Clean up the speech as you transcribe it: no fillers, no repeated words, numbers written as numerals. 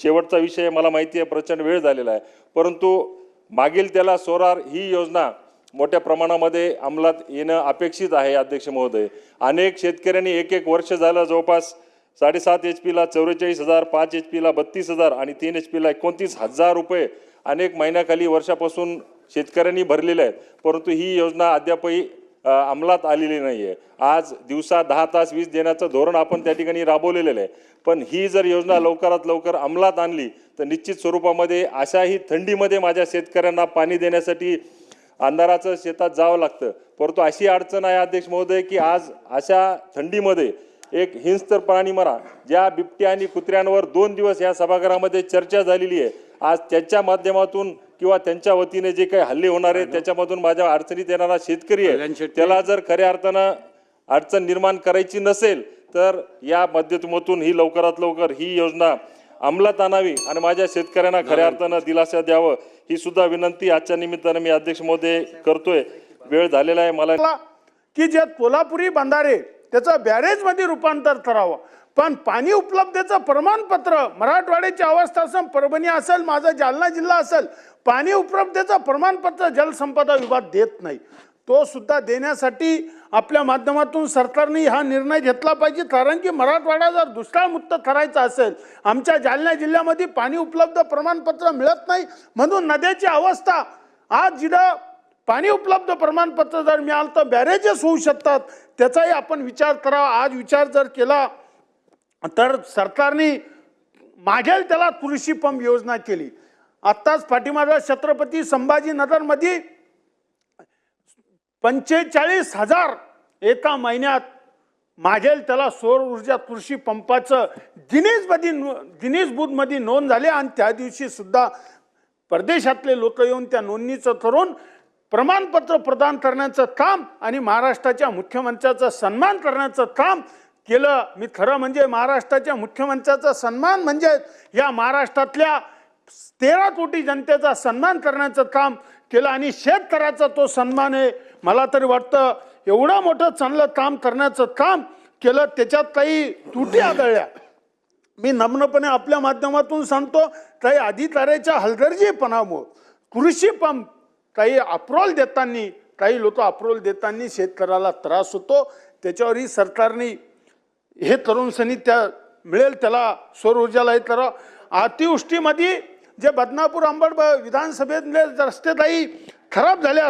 शेवटचा विषय मला माहिती आहे प्रचंड वेळ झालेला आहे, परंतु मागील त्याला सोरार ही योजना मोठ्या प्रमाणामध्ये अंमलात येणं अपेक्षित आहे. अध्यक्ष महोदय, अनेक शेतकऱ्यांनी एक वर्ष झालं जवळपास 7.5 HP ला 44,000, 5 HP ला 32,000 आणि 3 HP ला 29,000 रुपये अनेक महिन्याखाली वर्षापासून शेतकऱ्यांनी भरलेले आहेत, परंतु ही योजना अद्यापही अंमलात आलेली नाही आहे. आज दिवसा 10 तास वीज देण्याचं धोरण आपण त्या ठिकाणी राबवलेलं आहे, पण ही जर योजना लवकरात लवकर अंमलात आणली तर निश्चित स्वरूपामध्ये अशाही थंडीमध्ये माझ्या शेतकऱ्यांना पाणी देण्यासाठी अंधाराचं शेतात जावं लागतं. परंतु अशी अडचण आहे अध्यक्ष महोदय की आज अशा थंडीमध्ये एक हिंस्र प्राणी मरा ज्या बिबट्या आणि कुत्र्यांवर 2 दिवस या सभागृहामध्ये चर्चा झालेली आहे, आज त्यांच्या माध्यमातून किंवा त्यांच्या वतीने जे काही हल्ले होणार आहेत त्याच्यामधून माझ्या अडचणीत येणारा शेतकरी आहे त्याला जर खऱ्या अर्थानं अडचण निर्माण करायची नसेल तर या माध्यमातून ही लवकरात लवकर ही योजना अंमलात आणावी आणि माझ्या शेतकऱ्यांना खऱ्या अर्थानं दिलासा द्यावं ही सुद्धा विनंती आजच्या निमित्तानं मी अध्यक्ष महोदय करतोय. वेळ झालेला आहे मला की जे कोल्हापुरी बंधारे त्याचं बॅरेजमध्ये रूपांतर करावं, पण पाणी उपलब्धतेचं प्रमाणपत्र मराठवाड्याची अवस्था असेल, परभणी असेल, माझा जालना जिल्हा असेल, पाणी उपलब्धतेचं प्रमाणपत्र जलसंपदा विभाग देत नाही. तो सुद्धा देण्यासाठी आपल्या माध्यमातून सरकारने हा निर्णय घेतला पाहिजे, कारण की मराठवाडा जर दुष्काळमुक्त करायचा असेल, आमच्या जालना जिल्ह्यामध्ये पाणी उपलब्ध प्रमाणपत्र मिळत नाही, म्हणून नद्याची अवस्था आज जिथं पाणी उपलब्ध प्रमाणपत्र जर मिळालं तर बॅरेजेस होऊ शकतात, त्याचाही आपण विचार करावा. आज विचार जर केला तर सरकारने मागेल त्याला कृषी पंप योजना केली. आत्ताच पाठीमागे छत्रपती संभाजीनगरमध्ये 45,000 एका महिन्यात मागेल त्याला सौर ऊर्जा कृषी पंपाचं गिनीज बुकमध्ये नोंद झाली आणि त्या दिवशी सुद्धा परदेशातले लोक येऊन त्या नोंदणीचं करून प्रमाणपत्र प्रदान करण्याचं काम आणि महाराष्ट्राच्या मुख्यमंत्र्याचा सन्मान करण्याचं काम केलं. मी खरं म्हणजे महाराष्ट्राच्या मुख्यमंत्र्याचा सन्मान म्हणजे या महाराष्ट्रातल्या 13 कोटी जनतेचा सन्मान करण्याचं काम केलं आणि शेतकऱ्याचा तो सन्मान आहे. मला तरी वाटतं एवढं मोठं चांगलं काम करण्याचं काम केलं, त्याच्यात काही त्रुटी आढळल्या. मी नम्रपणे आपल्या माध्यमातून सांगतो, काही अधिकाऱ्याच्या हलगर्जीपणामुळे कृषी पंप काही अप्रूव्हल देताना काही लोक अप्रूव्हल देताना शेतकऱ्याला त्रास होतो. त्याच्यावरही सरकारने हे तरुण सनी त्या मिळेल त्याला सौर ऊर्जाला हे करा. अतिवृष्टीमध्ये जे बदनापूर अंबड विधानसभेतले रस्ते काही खराब झाले